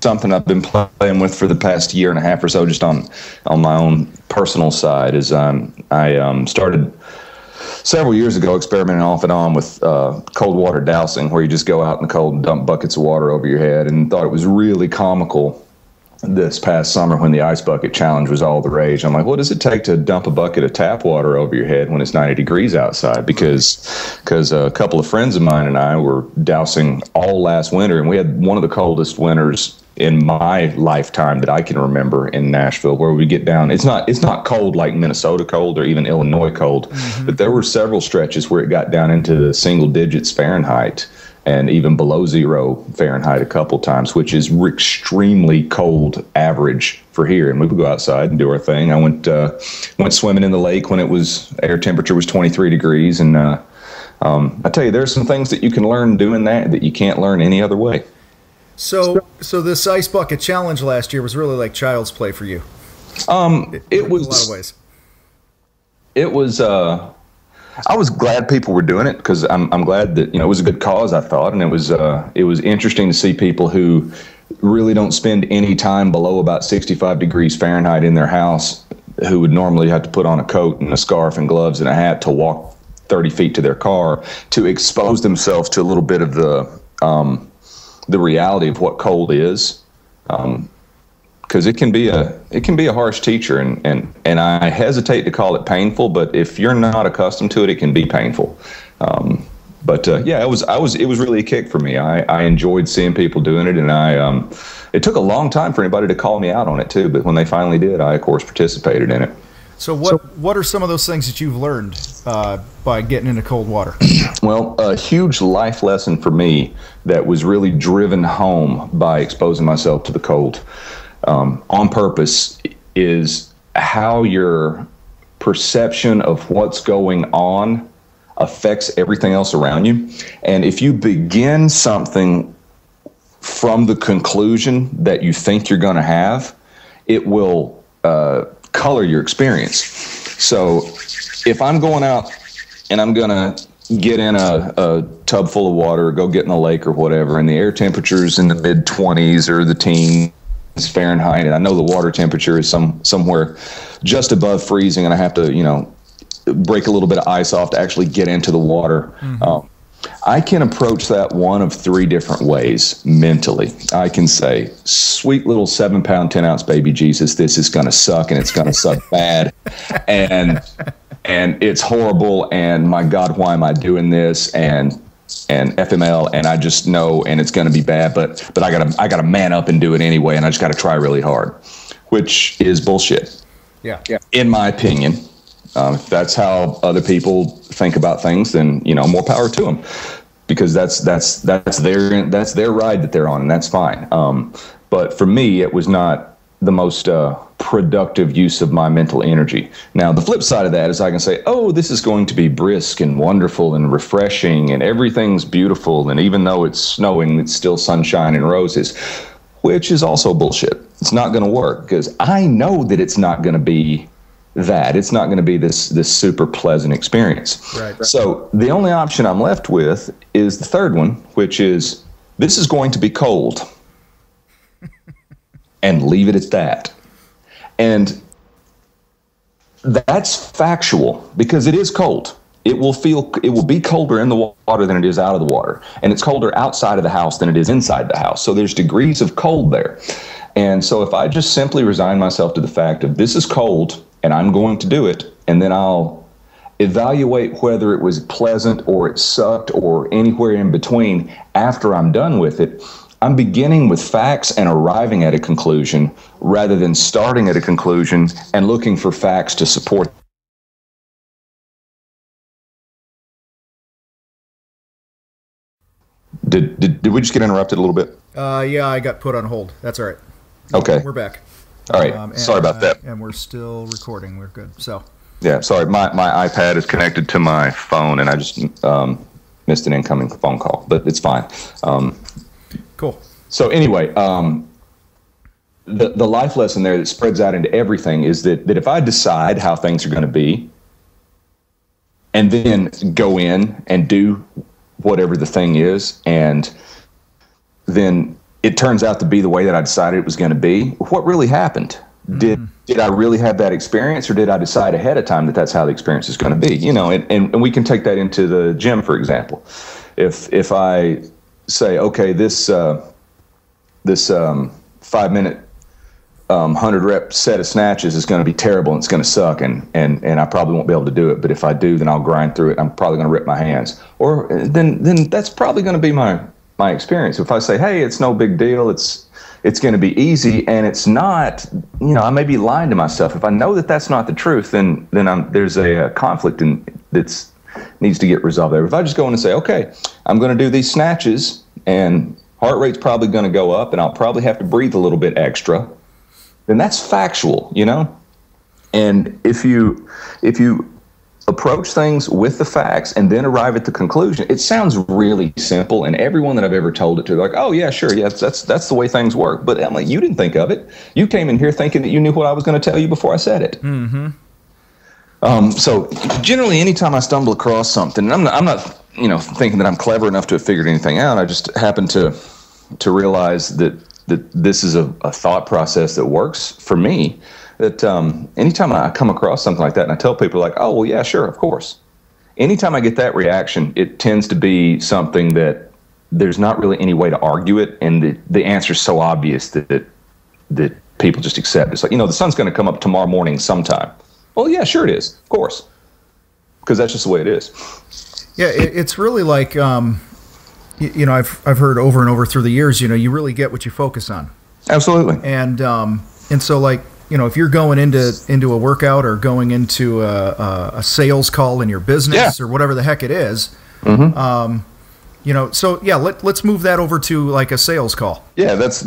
something I've been playing with for the past year and a half or so, just on my own personal side. Is I started several years ago experimenting off and on with cold water dowsing, where you just go out in the cold and dump buckets of water over your head, and thought it was really comical this past summer when the ice bucket challenge was all the rage. I'm like, what does it take to dump a bucket of tap water over your head when it's 90 degrees outside? Because a couple of friends of mine and I were dowsing all last winter, and we had one of the coldest winters in my lifetime that I can remember in Nashville, where we get down. It's not cold like Minnesota cold or even Illinois cold, but there were several stretches where it got down into the single digits Fahrenheit and even below 0 Fahrenheit a couple times, which is extremely cold average for here. And we would go outside and do our thing. I went swimming in the lake when air temperature was 23 degrees. And I tell you, there's some things that you can learn doing that you can't learn any other way. So this ice bucket challenge last year was really like child's play for you. It was in a lot of ways. It was. I was glad people were doing it, because I'm glad that, it was a good cause, I thought, and it was interesting to see people who really don't spend any time below about 65 degrees Fahrenheit in their house, who would normally have to put on a coat and a scarf and gloves and a hat to walk 30 feet to their car, to expose themselves to a little bit of the reality of what cold is. Because it can be a harsh teacher, and I hesitate to call it painful, but if you're not accustomed to it, it can be painful. Yeah, it was really a kick for me. I enjoyed seeing people doing it, and it took a long time for anybody to call me out on it too. But when they finally did, I of course participated in it. So what are some of those things that you've learned by getting into cold water? Well, a huge life lesson for me that was really driven home by exposing myself to the cold on purpose is how your perception of what's going on affects everything else around you. And if you begin something from the conclusion that you think you're going to have, it will color your experience. So if I'm going out and I'm going to get in a tub full of water, or go get in a lake or whatever, and the air temperature's in the mid-20s or the teens Fahrenheit, and I know the water temperature is somewhere just above freezing, and I have to, break a little bit of ice off to actually get into the water. I can approach that one of 3 different ways mentally. I can say, sweet little 7-pound, 10-ounce baby Jesus, this is going to suck, and it's going to suck bad, and it's horrible, and my God, why am I doing this? And FML, and I just know, and it's going to be bad, but I gotta man up and do it anyway, and I just got to try really hard, which is bullshit. Yeah. In my opinion. If that's how other people think about things, then more power to them, because that's their ride that they're on, and that's fine. But for me, it was not the most productive use of my mental energy. Now, the flip side of that is I can say, oh, this is going to be brisk and wonderful and refreshing, and everything's beautiful, and even though it's snowing, it's still sunshine and roses, which is also bullshit. It's not going to work, because I know that it's not going to be that. It's not going to be this super pleasant experience. Right. So the only option I'm left with is the third one, which is, this is going to be cold. And leave it at that. And that's factual, because it is cold. It will be colder in the water than it is out of the water. And it's colder outside of the house than it is inside the house. So there's degrees of cold there. And so if I just simply resign myself to the fact of, this is cold and I'm going to do it, and then I'll evaluate whether it was pleasant or it sucked or anywhere in between after I'm done with it, I'm beginning with facts and arriving at a conclusion, rather than starting at a conclusion and looking for facts to support. Did we just get interrupted a little bit? Yeah, I got put on hold. That's all right. Okay. We're back. All right. Sorry about that. And we're still recording. We're good. So. Yeah, sorry. My iPad is connected to my phone, and I just missed an incoming phone call, but it's fine. Cool. So anyway, the life lesson there that spreads out into everything is that if I decide how things are going to be, and then go in and do whatever the thing is, and then it turns out to be the way that I decided it was going to be. What really happened? Did I really have that experience, or did I decide ahead of time that that's how the experience is going to be? You know, and we can take that into the gym, for example. If I say, okay, this 5-minute 100 rep set of snatches is going to be terrible and it's going to suck, and I probably won't be able to do it. But if I do, then I'll grind through it. I'm probably going to rip my hands. Or then that's probably going to be my experience. If I say, hey, it's no big deal, it's going to be easy, and it's not, you know, I may be lying to myself. If I know that that's not the truth, then there's a conflict that's needs to get resolved there. If I just go in and say, okay, I'm going to do these snatches, and heart rate's probably going to go up, and I'll probably have to breathe a little bit extra, then that's factual, you know? And if you approach things with the facts and then arrive at the conclusion, it sounds really simple, and everyone that I've ever told it to, like, oh yeah, sure, yeah, that's the way things work. But I'm like, you didn't think of it. You came in here thinking that you knew what I was going to tell you before I said it. Mm-hmm. So generally, anytime I stumble across something, and I'm not, you know, thinking that I'm clever enough to have figured anything out. I just happen to realize that this is a thought process that works for me. That anytime I come across something like that, and I tell people, like, oh, well, yeah, sure, of course. Anytime I get that reaction, it tends to be something that there's not really any way to argue it, and the answer is so obvious that people just accept. It's like, you know, the sun's going to come up tomorrow morning sometime. Well, yeah, sure it is, of course, because that's just the way it is. Yeah, it's really like, you know, I've heard over and over through the years, you know, you really get what you focus on. Absolutely. And so, like, you know, if you're going into a workout or going into a sales call in your business, or whatever the heck it is, you know, so yeah, let's move that over to like a sales call. Yeah, that's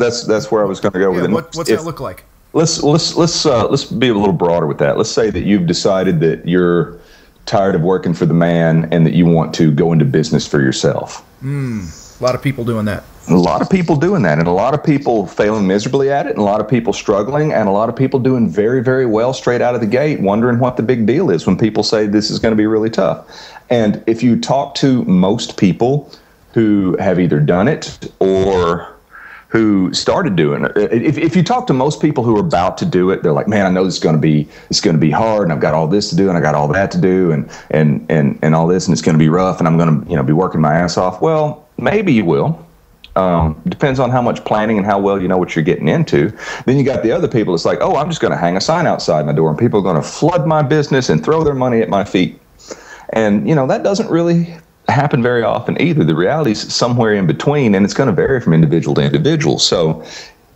where I was going to go with it. What's that look like? Let's be a little broader with that. Let's say that you've decided that you're tired of working for the man and that you want to go into business for yourself. A lot of people doing that. A lot of people doing that, and a lot of people failing miserably at it, and a lot of people struggling, and a lot of people doing very, very well straight out of the gate, wondering what the big deal is when people say this is going to be really tough. And if you talk to most people who have either done it or who started doing it, if you talk to most people who are about to do it, they're like, man, I know it's going to be hard, and I've got all this to do, and I got all that to do, and all this, and it's going to be rough, and I'm going to, you know, be working my ass off. Well, maybe you will. Depends on how much planning and how well you know what you're getting into. Then you got the other people. It's like, oh, I'm just going to hang a sign outside my door, and people are going to flood my business and throw their money at my feet. And, you know, that doesn't really happen very often either. The reality is somewhere in between, and it's going to vary from individual to individual. So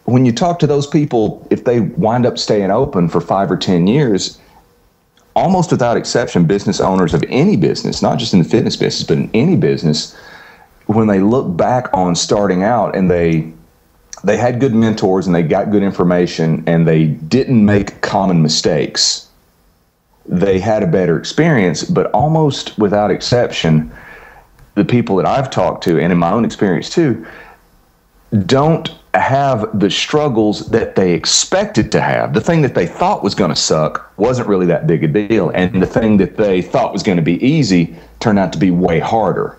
when you talk to those people, if they wind up staying open for 5 or 10 years, almost without exception, business owners of any business, not just in the fitness business, but in any business, when they look back on starting out and they had good mentors and they got good information and they didn't make common mistakes, they had a better experience. But almost without exception, the people that I've talked to, and in my own experience too, don't have the struggles that they expected to have. The thing that they thought was going to suck wasn't really that big a deal, and the thing that they thought was going to be easy turned out to be way harder.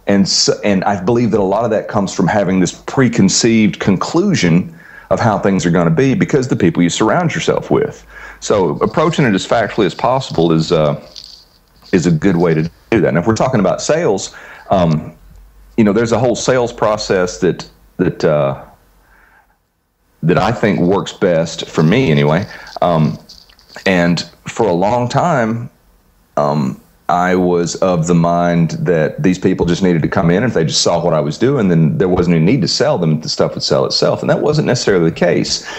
And I believe that a lot of that comes from having this preconceived conclusion of how things are going to be because the people you surround yourself with. So approaching it as factually as possible is a good way to do that. And if we're talking about sales, you know, there's a whole sales process that I think works best for me anyway. And for a long time, I was of the mind that these people just needed to come in, and if they just saw what I was doing, then there wasn't any need to sell them. The stuff would sell itself. And that wasn't necessarily the case,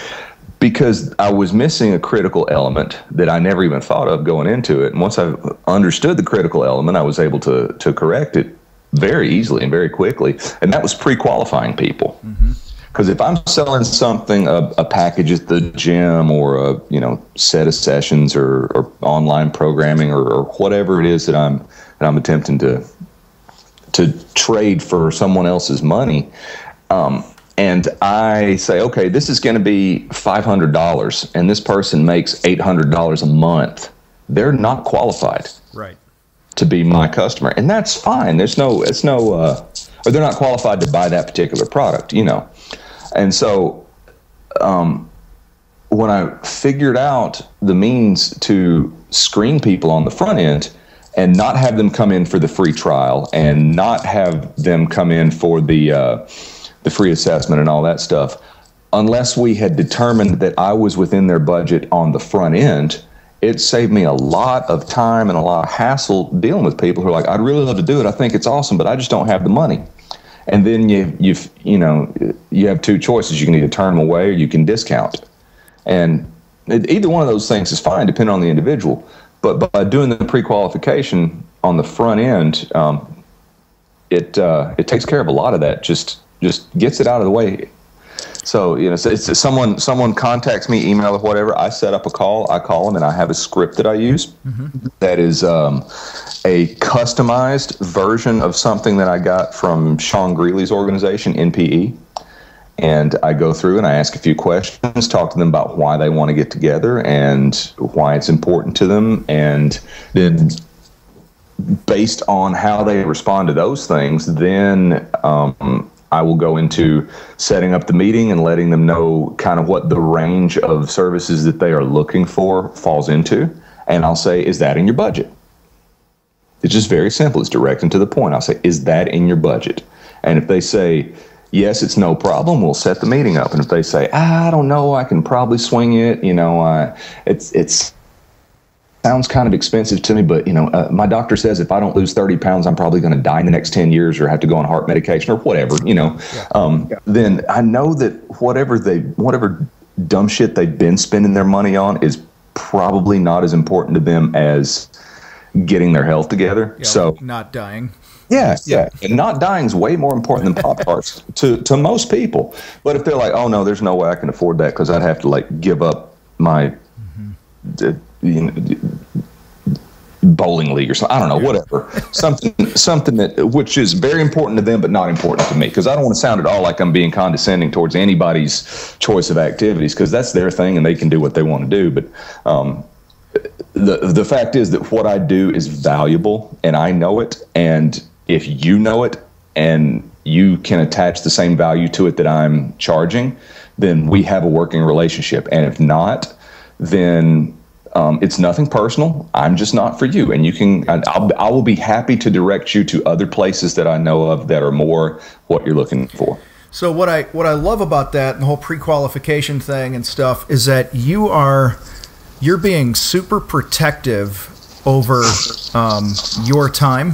because I was missing a critical element that I never even thought of going into it. And once I understood the critical element, I was able to correct it very easily and very quickly. And that was pre-qualifying people. Because if I'm selling something, a package at the gym, or a set of sessions, or online programming, or whatever it is that I'm attempting to trade for someone else's money, and I say, okay, this is going to be $500, and this person makes $800 a month, they're not qualified, right, to be my customer, and that's fine. Or they're not qualified to buy that particular product, And so when I figured out the means to screen people on the front end and not have them come in for the free trial and not have them come in for the free assessment and all that stuff, unless we had determined that I was within their budget on the front end, it saved me a lot of time and a lot of hassle dealing with people who are like, I'd really love to do it. I think it's awesome, but I just don't have the money. And then you have two choices. You can either turn them away or you can discount. And either one of those things is fine, depending on the individual. But by doing the pre-qualification on the front end, it takes care of a lot of that. Just gets it out of the way. So it's someone contacts me, email or whatever. I set up a call. I call them, and I have a script that I use that is a customized version of something that I got from Sean Greeley's organization, NPE. And I go through and I ask a few questions, talk to them about why they want to get together and why it's important to them. And then based on how they respond to those things, then I will go into setting up the meeting and letting them know kind of what the range of services that they are looking for falls into. And I'll say, is that in your budget? It's just very simple. It's direct and to the point. I'll say, is that in your budget? And if they say, yes, it's no problem, we'll set the meeting up. And if they say, I don't know, I can probably swing it, it's sounds kind of expensive to me, but my doctor says if I don't lose 30 pounds, I'm probably going to die in the next 10 years or have to go on heart medication or whatever, then I know that whatever dumb shit they've been spending their money on is probably not as important to them as getting their health together. Yeah, so like not dying. Yeah. And not dying is way more important than Pop-Tarts to most people. But if they're like, oh no, there's no way I can afford that because I'd have to give up my bowling league or something. I don't know, whatever. something that which is very important to them but not important to me, because I don't want to sound at all like I'm being condescending towards anybody's choice of activities, because that's their thing and they can do what they want to do. But the fact is that what I do is valuable and I know it, and if you know it and you can attach the same value to it that I'm charging, then we have a working relationship. And if not, then it's nothing personal. I'm just not for you. And I will be happy to direct you to other places that I know of that are more what you're looking for. So what I love about that and the whole pre-qualification thing and stuff is that you're being super protective over your time,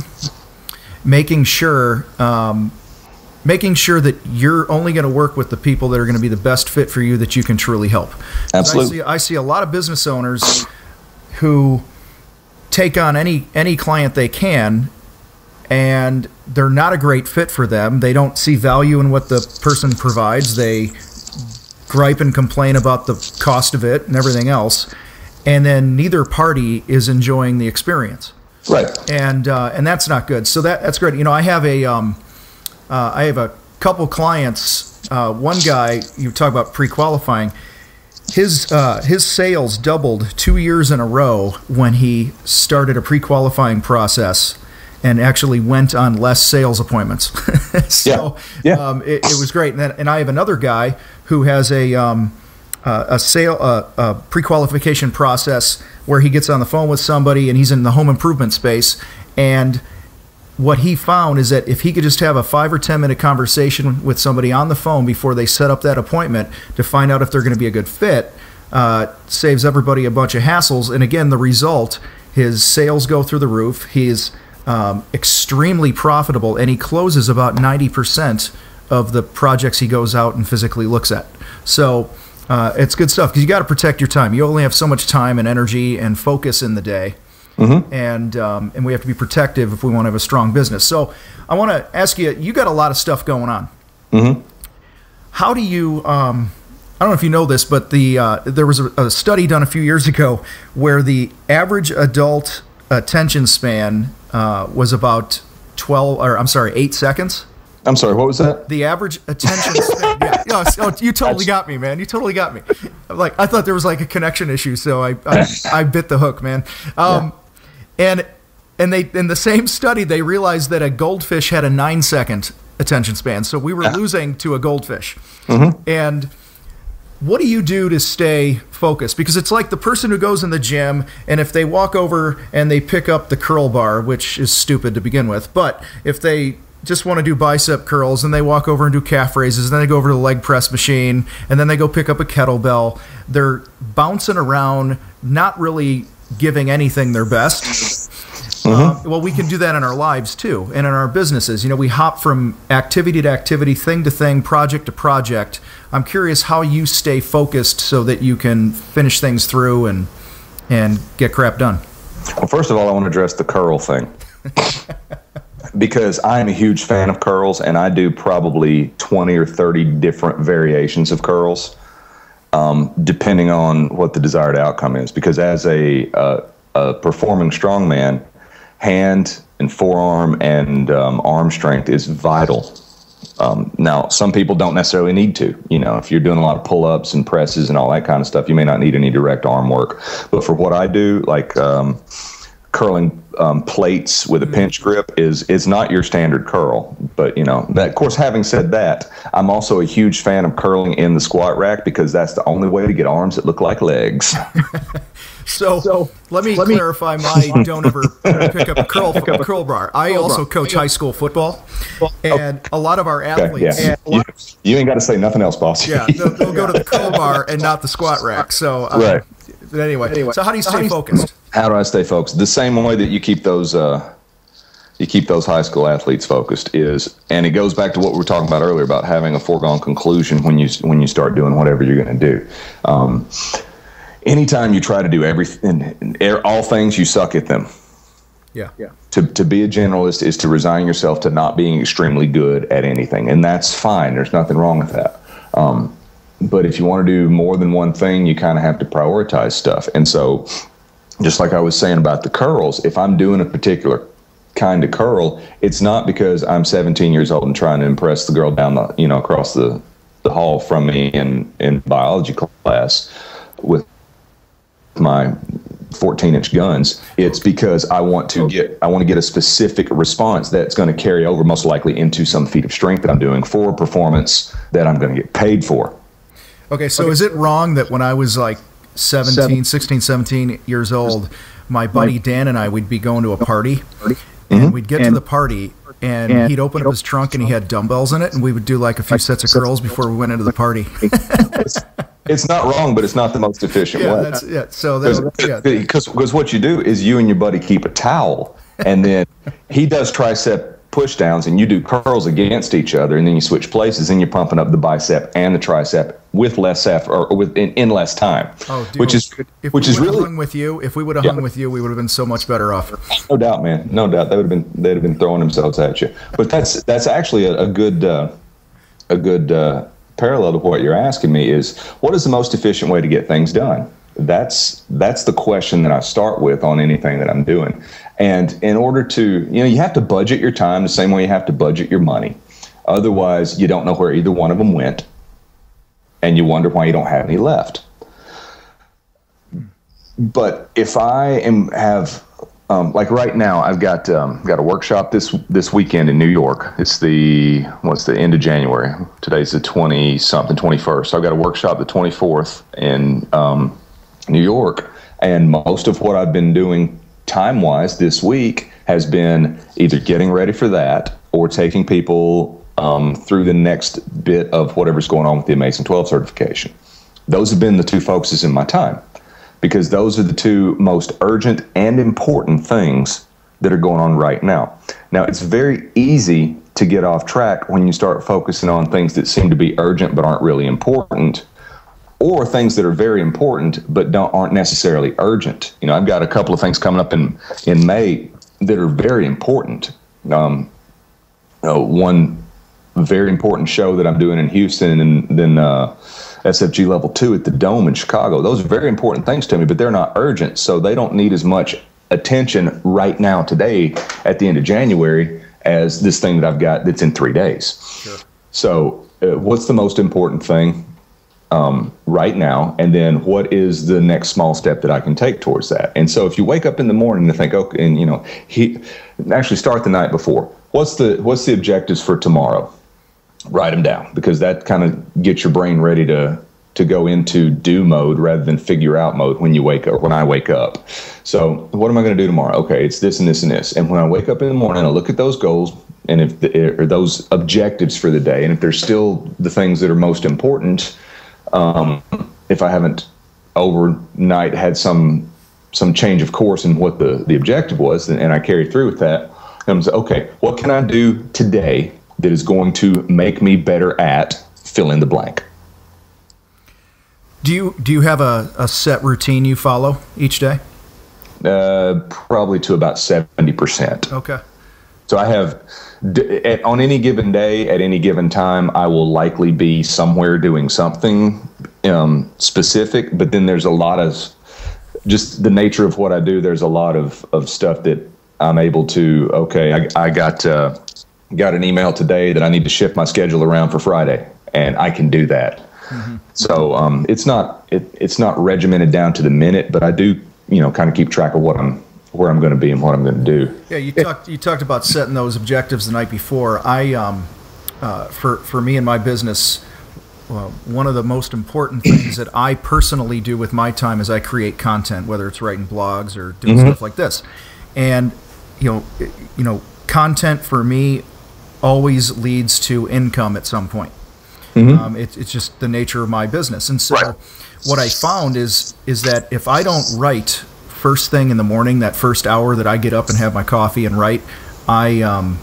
making sure that you're only going to work with the people that are going to be the best fit for you, that you can truly help. Absolutely. I see a lot of business owners who take on any client they can, and they're not a great fit for them. They don't see value in what the person provides. They gripe and complain about the cost of it and everything else, and then neither party is enjoying the experience. Right. And that's not good. So that's great. I have a couple clients. One guy, you talk about pre-qualifying. His sales doubled 2 years in a row when he started a pre-qualifying process and actually went on less sales appointments. So it was great. And I have another guy who has a pre-qualification process where he gets on the phone with somebody and he's in the home improvement space, and what he found is that if he could just have a 5 or 10 minute conversation with somebody on the phone before they set up that appointment to find out if they're going to be a good fit, saves everybody a bunch of hassles. And again, the result, his sales go through the roof. He's extremely profitable, and he closes about 90% of the projects he goes out and physically looks at. So it's good stuff, because you got to protect your time. You only have so much time and energy and focus in the day. Mm-hmm. And we have to be protective if we want to have a strong business. So I want to ask you, you got a lot of stuff going on. Mm-hmm. How do you, I don't know if you know this, but there was a study done a few years ago where the average adult attention span was about 8 seconds. I'm sorry, what was that? The average attention span. Yeah. Oh, you totally got me, man. You totally got me. I thought there was a connection issue, so I bit the hook, man. And they, in the same study, they realized that a goldfish had a 9-second attention span. So we were losing to a goldfish. Mm-hmm. And what do you do to stay focused? Because it's like the person who goes in the gym, and if they walk over and they pick up the curl bar, which is stupid to begin with, but if they just want to do bicep curls and they walk over and do calf raises, and then they go over to the leg press machine, and then they go pick up a kettlebell, they're bouncing around, not really giving anything their best. Well, we can do that in our lives too, and in our businesses. You know, we hop from activity to activity, thing to thing, project to project. I'm curious how you stay focused so that you can finish things through and get crap done. Well, first of all, I want to address the curl thing. Because I am a huge fan of curls, and I do probably 20 or 30 different variations of curls, depending on what the desired outcome is. Because as a performing strongman, hand and forearm and arm strength is vital. Now, some people don't necessarily need to. You know, if you're doing a lot of pull-ups and presses and all that kind of stuff, you may not need any direct arm work. But for what I do, like curling plates with a pinch grip is not your standard curl. But, you know, that, of course, having said that, I'm also a huge fan of curling in the squat rack, because that's the only way to get arms that look like legs. So let me clarify my don't ever pick up a curl bar. I also coach high school football, and a lot of our athletes. Okay, yeah. You ain't got to say nothing else, boss. Yeah, they'll go to the curl bar and not the squat rack. So right. But anyway, so how do you stay focused? How do I stay focused? The same way that you keep those high school athletes focused is, and it goes back to what we were talking about earlier about having a foregone conclusion when you start doing whatever you're going to do. Anytime you try to do everything, all things, you suck at them. Yeah. To be a generalist is to resign yourself to not being extremely good at anything, and that's fine. There's nothing wrong with that. But if you want to do more than one thing, you kind of have to prioritize stuff. And so, just like I was saying about the curls, if I'm doing a particular kind of curl, it's not because I'm 17 years old and trying to impress the girl down the, you know, across the hall from me in biology class with my 14-inch guns. It's because I want to get a specific response that's going to carry over most likely into some feat of strength that I'm doing for a performance that I'm going to get paid for. Okay, so is it wrong that when I was like 16, 17 years old, my buddy Dan and I, we'd be going to a party, and we'd get to the party, and he'd open up his trunk and he had dumbbells in it, and we would do like a few sets of curls before we went into the party. It's not wrong, but it's not the most efficient way. Because what you do is you and your buddy keep a towel, and then he does tricep push downs and you do curls against each other, and then you switch places and you're pumping up the bicep and the tricep with less effort, or in less time. Oh, dude, which is really hung with you. If we would have hung with you, we would have been so much better off. No doubt, man. No doubt. They'd have been throwing themselves at you. But that's actually a good parallel to what you're asking me is, what is the most efficient way to get things done? That's the question that I start with on anything that I'm doing. And in order to, you have to budget your time the same way you have to budget your money. Otherwise, you don't know where either one of them went, and you wonder why you don't have any left. But if I have, like right now, I've got a workshop this weekend in New York. It's the end of January. Today's the 21st. So I've got a workshop the 24th in New York, and most of what I've been doing time-wise this week has been either getting ready for that or taking people through the next bit of whatever's going on with the Amazing 12 certification. Those have been the two focuses in my time, because those are the two most urgent and important things that are going on right now. Now, it's very easy to get off track when you start focusing on things that seem to be urgent but aren't really important, or things that are very important but aren't necessarily urgent. I've got a couple of things coming up in May that are very important. One very important show that I'm doing in Houston, and then SFG Level 2 at the Dome in Chicago. Those are very important things to me, but they're not urgent, so they don't need as much attention right now today at the end of January as this thing that I've got that's in 3 days. Sure. So what's the most important thing right now, and then what is the next small step that I can take towards that? And so if you wake up in the morning and think, okay, and actually start the night before. What's the objectives for tomorrow? write them down, because that kind of gets your brain ready to go into do mode rather than figure out mode when you wake up, when I wake up. So what am I going to do tomorrow? Okay, it's this and this and this. And when I wake up in the morning, I look at those goals and or those objectives for the day. And if they're still the things that are most important, if I haven't overnight had some change of course in what the objective was, and I carry through with that, I'm saying, okay, what can I do today that is going to make me better at fill in the blank? Do you have a set routine you follow each day? Probably to about 70%. Okay. So I have, on any given day, at any given time, I will likely be somewhere doing something specific, but then there's a lot of, just the nature of what I do, there's a lot of stuff that I'm able to, okay, I got an email today that I need to shift my schedule around for Friday, and I can do that. Mm-hmm. So it's not regimented down to the minute, but I do, kind of keep track of where I'm going to be and what I'm going to do. Yeah, you talked about setting those objectives the night before. For me and my business, one of the most important things that I personally do with my time is I create content, whether it's writing blogs or doing stuff like this. And content for me always leads to income at some point. It's just the nature of my business. And so what I found is that if I don't write first thing in the morning, that first hour that I get up and have my coffee and write, I'm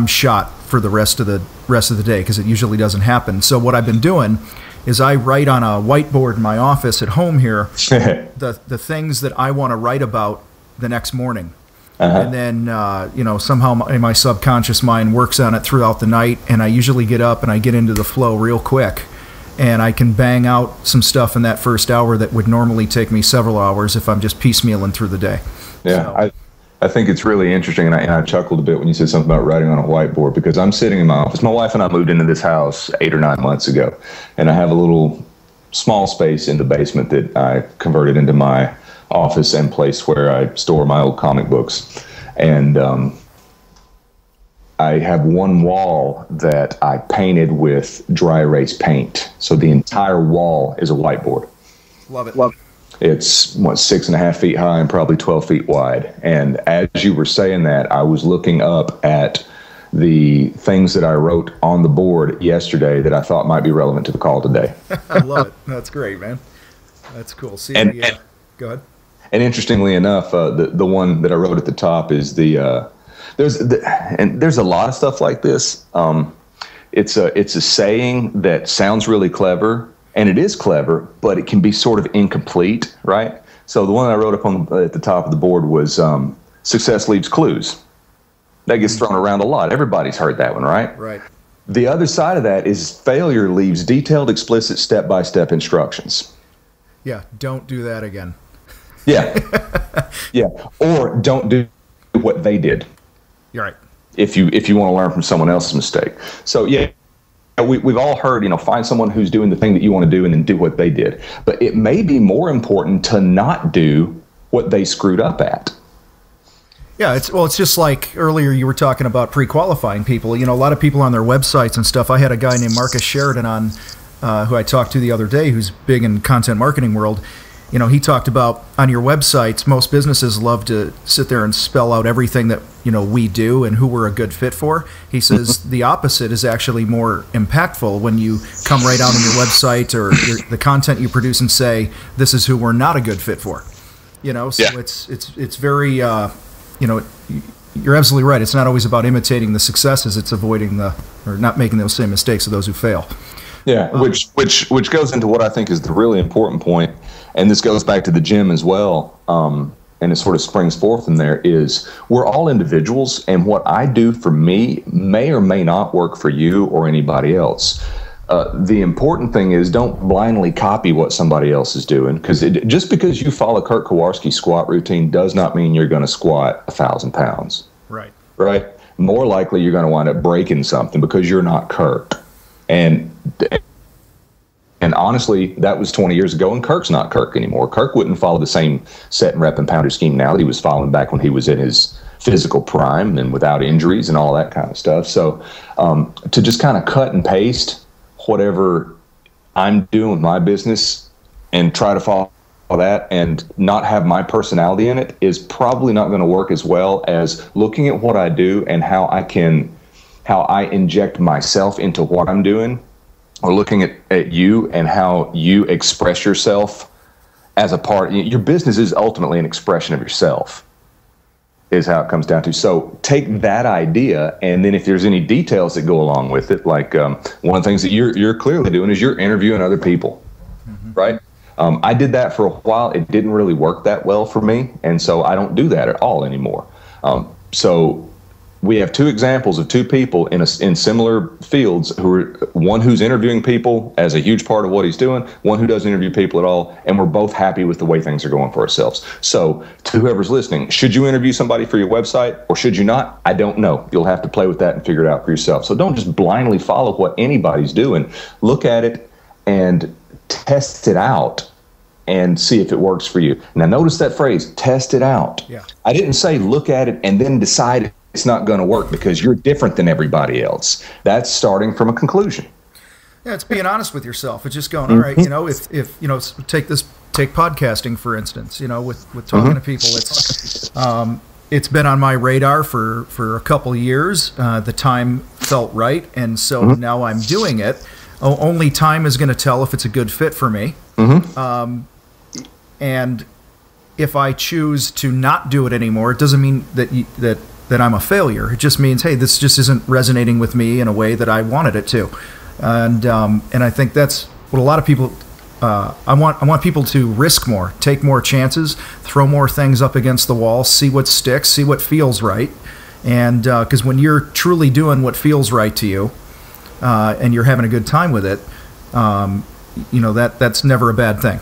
shot for the rest of the day, because it usually doesn't happen. So what I've been doing is I write on a whiteboard in my office at home here the things that I want to write about the next morning. And then, somehow my subconscious mind works on it throughout the night, and I usually get up and I get into the flow real quick, and I can bang out some stuff in that first hour that would normally take me several hours if I'm just piecemealing through the day. Yeah, so. I think it's really interesting, and I chuckled a bit when you said something about writing on a whiteboard, because I'm sitting in my office. My wife and I moved into this house 8 or 9 months ago, and I have a little small space in the basement that I converted into my office and place where I store my old comic books. And I have one wall that I painted with dry erase paint. So the entire wall is a whiteboard. Love it. It's 6.5 feet high and probably 12 feet wide. And as you were saying that, I was looking up at the things that I wrote on the board yesterday that I thought might be relevant to the call today. I love it. That's great, man. That's cool. See, go ahead. And interestingly enough, the one that I wrote at the top is there's a lot of stuff like this. It's a saying that sounds really clever, and it is clever, but it can be sort of incomplete, right? So the one I wrote up at the top of the board was "Success leaves clues." That gets thrown around a lot. Everybody's heard that one, right? Right. The other side of that is failure leaves detailed, explicit, step-by-step instructions. Yeah, don't do that again. Yeah. Yeah. Or don't do what they did. You're right. If you want to learn from someone else's mistake. So yeah, we've all heard, find someone who's doing the thing that you want to do and then do what they did. But it may be more important to not do what they screwed up at. Yeah, it's just like earlier you were talking about pre-qualifying people. A lot of people on their websites and stuff. I had a guy named Marcus Sheridan on who I talked to the other day, who's big in content marketing world. He talked about on your websites, most businesses love to sit there and spell out everything that, we do and who we're a good fit for. He says the opposite is actually more impactful when you come right out on your website or the content you produce and say, this is who we're not a good fit for. So yeah. It's very, you're absolutely right. It's not always about imitating the successes. It's avoiding or not making those same mistakes of those who fail. Yeah, which goes into what I think is the really important point, and this goes back to the gym as well, and it sort of springs forth from there, is we're all individuals, and what I do for me may or may not work for you or anybody else. The important thing is don't blindly copy what somebody else is doing, because just because you follow Kurt Kowarski's squat routine does not mean you're going to squat 1,000 pounds. Right. Right? More likely you're going to wind up breaking something because you're not Kurt. And honestly, that was 20 years ago, and Kirk's not Kirk anymore. Kirk wouldn't follow the same set and rep and pounder scheme now that he was following back when he was in his physical prime and without injuries and all that kind of stuff. So to just kind of cut and paste whatever I'm doing with my business and try to follow that and not have my personality in it is probably not going to work as well as looking at what I do and how I inject myself into what I'm doing, or looking at you and how you express yourself as a part. Your business is ultimately an expression of yourself, is how it comes down to. So take that idea, and then if there's any details that go along with it, like one of the things that you're clearly doing is you're interviewing other people, right? I did that for a while. It didn't really work that well for me, and so I don't do that at all anymore. So we have two examples of two people in similar fields, one who's interviewing people as a huge part of what he's doing, one who doesn't interview people at all, and we're both happy with the way things are going for ourselves. So to whoever's listening, should you interview somebody for your website or should you not? I don't know. You'll have to play with that and figure it out for yourself. So don't just blindly follow what anybody's doing. Look at it and test it out and see if it works for you. Now notice that phrase, test it out. Yeah. I didn't say look at it and then decide it's not going to work because you're different than everybody else. That's starting from a conclusion. Yeah, it's being honest with yourself. It's just going, all right, you know, if you know, take podcasting for instance, you know, with talking to people, it's been on my radar for a couple years. The time felt right, and so now I'm doing it. Only time is going to tell if it's a good fit for me. And if I choose to not do it anymore, it doesn't mean that I'm a failure. It just means, hey, this just isn't resonating with me in a way that I wanted it to. And I think that's what a lot of people. I want people to risk more, take more chances, throw more things up against the wall, see what sticks, see what feels right. And because when you're truly doing what feels right to you, and you're having a good time with it, you know, that's never a bad thing.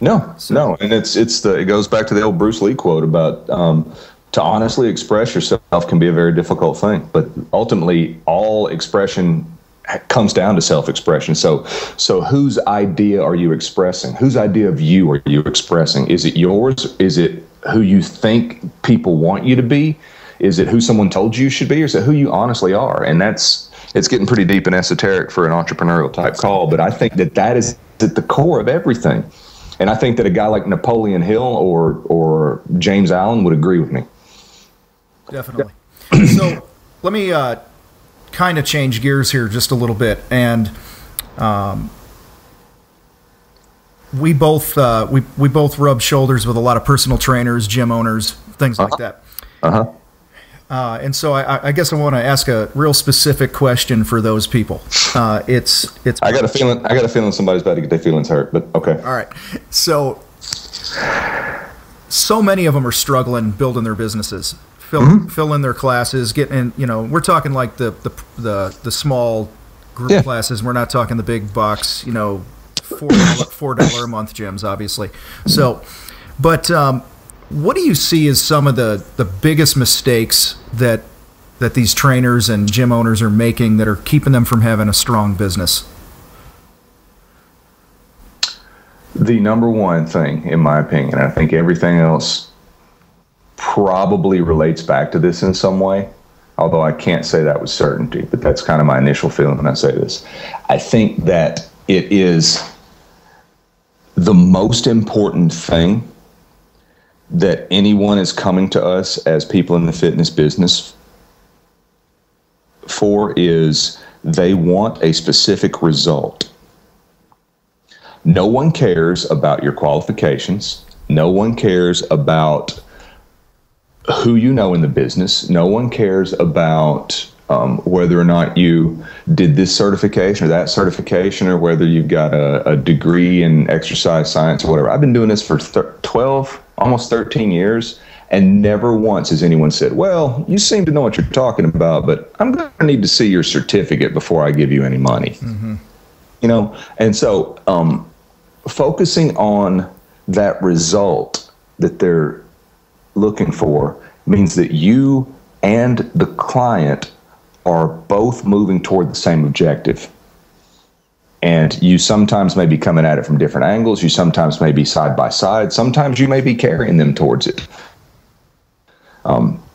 No, and it goes back to the old Bruce Lee quote about to honestly express yourself can be a very difficult thing, but ultimately all expression comes down to self-expression. So whose idea are you expressing? Whose idea of you are you expressing? Is it yours? Is it who you think people want you to be? Is it who someone told you should be? Or is it who you honestly are? And it's getting pretty deep and esoteric for an entrepreneurial type call, but I think that is at the core of everything. And I think that a guy like Napoleon Hill or James Allen would agree with me. Definitely. So let me kind of change gears here just a little bit, and we both rub shoulders with a lot of personal trainers, gym owners, things like that. And so I guess I want to ask a real specific question for those people. I got a feeling somebody's about to get their feelings hurt, but okay. All right. So many of them are struggling building their businesses, fill in their classes, getting, you know, we're talking like the small group classes. We're not talking the big box, you know, $4 a month gyms, obviously. So, but what do you see as some of the biggest mistakes that these trainers and gym owners are making that are keeping them from having a strong business? The number one thing, in my opinion, and I think everything else probably relates back to this in some way, although I can't say that with certainty, but that's kind of my initial feeling when I say this. I think that it is the most important thing that anyone is coming to us as people in the fitness business for is they want a specific result. No one cares about your qualifications. No one cares about who you know in the business. No one cares about whether or not you did this certification or that certification, or whether you've got a degree in exercise science or whatever. I've been doing this for 12, almost 13 years, and never once has anyone said, well, you seem to know what you're talking about, but I'm going to need to see your certificate before I give you any money. You know, and so focusing on that result that they're looking for means that you and the client are both moving toward the same objective. And you sometimes may be coming at it from different angles. You sometimes may be side by side. Sometimes you may be carrying them towards it.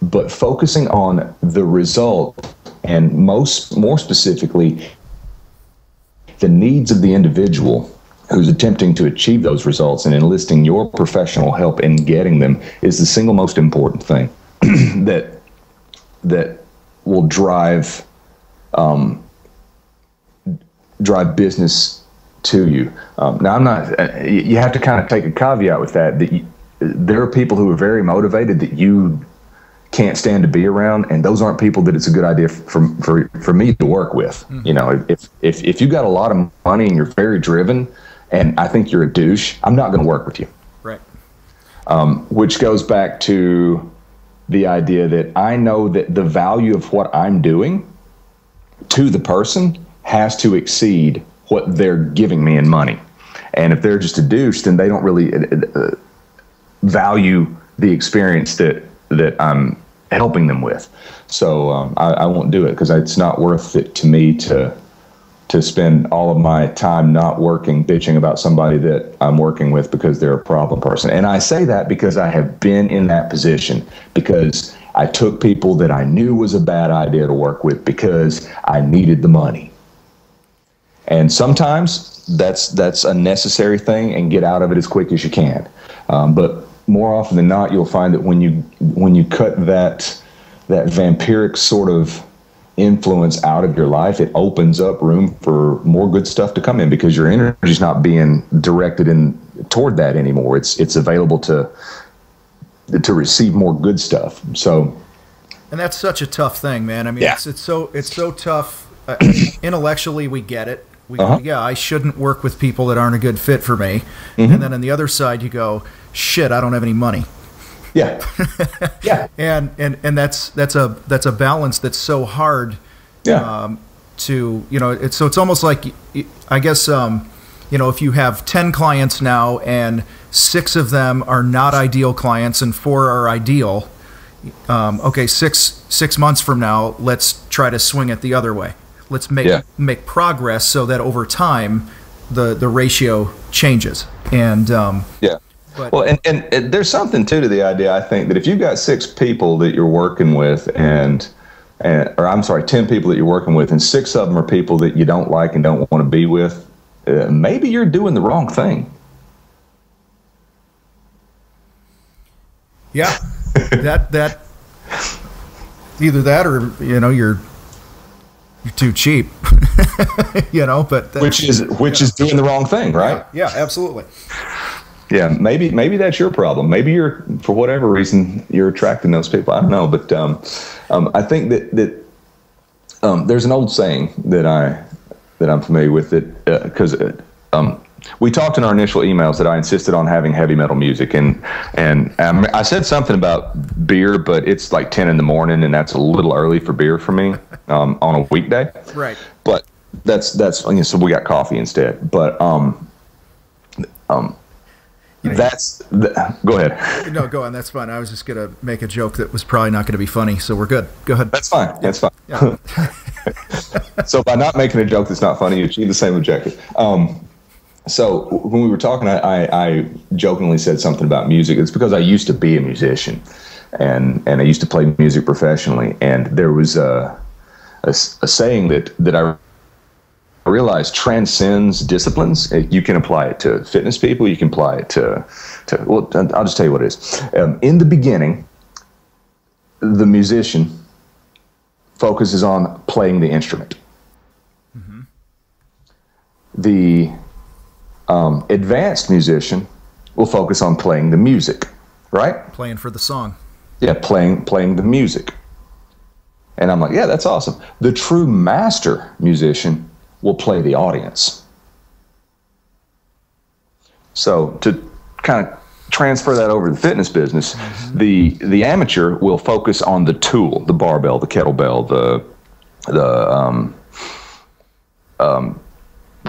but focusing on the result, and more specifically, the needs of the individual who's attempting to achieve those results, and enlisting your professional help in getting them, is the single most important thing that will drive business to you. Now, I'm not. You have to kind of take a caveat with that. There are people who are very motivated that you can't stand to be around, and those aren't people that it's a good idea for me to work with. You know, if you got a lot of money and you're very driven, and I think you're a douche, I'm not going to work with you. Right. Which goes back to the idea that I know that the value of what I'm doing to the person has to exceed what they're giving me in money. And if they're just a douche, then they don't really value the experience that I'm helping them with. So I won't do it, because it's not worth it to me to spend all of my time not working, bitching about somebody that I'm working with because they're a problem person. And I say that because I have been in that position, because I took people that I knew was a bad idea to work with because I needed the money. And sometimes that's a necessary thing, and get out of it as quick as you can. But more often than not, you'll find that when you cut that vampiric sort of influence out of your life, it opens up room for more good stuff to come in, because your energy's not being directed toward that anymore. It's available to receive more good stuff. So, and that's such a tough thing, man. I mean, yeah. it's so tough. Intellectually, we get it. Yeah, I shouldn't work with people that aren't a good fit for me. And then on the other side, you go, shit, I don't have any money. Yeah. Yeah. and that's a balance that's so hard. Yeah. To, you know, it's almost like, I guess, you know, if you have 10 clients now and 6 of them are not ideal clients and 4 are ideal, okay, six months from now, let's try to swing it the other way. Let's make progress so that over time the ratio changes. And yeah. But, well, and there's something too to the idea, I think, that if you've got 6 people that you're working with, or I'm sorry, 10 people that you're working with, and 6 of them are people that you don't like and don't want to be with, maybe you're doing the wrong thing. Yeah, that either that, or, you know, you're too cheap. You know, but which is doing the wrong thing, right? Yeah, absolutely. Yeah, maybe that's your problem. Maybe you're, for whatever reason, you're attracting those people. I don't know, but I think that there's an old saying that I'm familiar with, because we talked in our initial emails that I insisted on having heavy metal music, and I said something about beer, but it's like 10 in the morning, and that's a little early for beer for me on a weekday. Right. But that's so we got coffee instead. But go ahead. No, go on. That's fine. I was just going to make a joke that was probably not going to be funny, so we're good. Go ahead. That's fine. That's fine. Yeah. So by not making a joke that's not funny, you achieve the same objective. So when we were talking, I jokingly said something about music. It's because I used to be a musician, and I used to play music professionally. And there was a saying that I realized transcends disciplines. You can apply it to fitness people. You can apply it to well, I'll just tell you what it is. In the beginning, the musician focuses on playing the instrument. Mm-hmm. The advanced musician will focus on playing the music, right? Playing for the song. Yeah, playing the music. And I'm like, yeah, that's awesome. The true master musician will play the audience. So to kind of transfer that over to the fitness business, mm-hmm. the amateur will focus on the tool, the barbell, the kettlebell, the